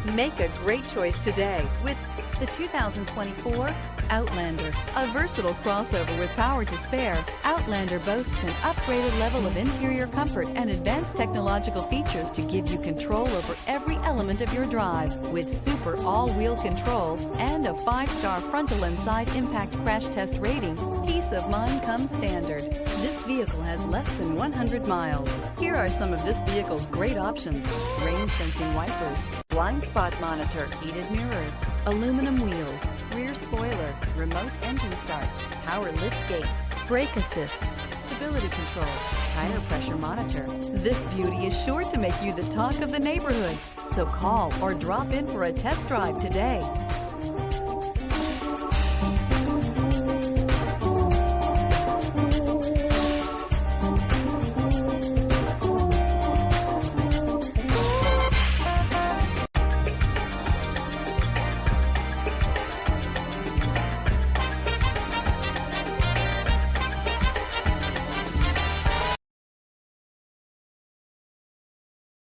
Make a great choice today with the 2024 Outlander. A versatile crossover with power to spare, Outlander boasts an upgraded level of interior comfort and advanced technological features to give you control over every element of your drive. With super all-wheel control and a 5-star frontal and side impact crash test rating, peace of mind comes standard. This vehicle has less than 100 miles. Here are some of this vehicle's great options: rain sensing wipers, blind spot monitor, heated mirrors, aluminum wheels, rear spoiler, remote engine start, power lift gate, brake assist, stability control, tire pressure monitor. This beauty is sure to make you the talk of the neighborhood. So call or drop in for a test drive today.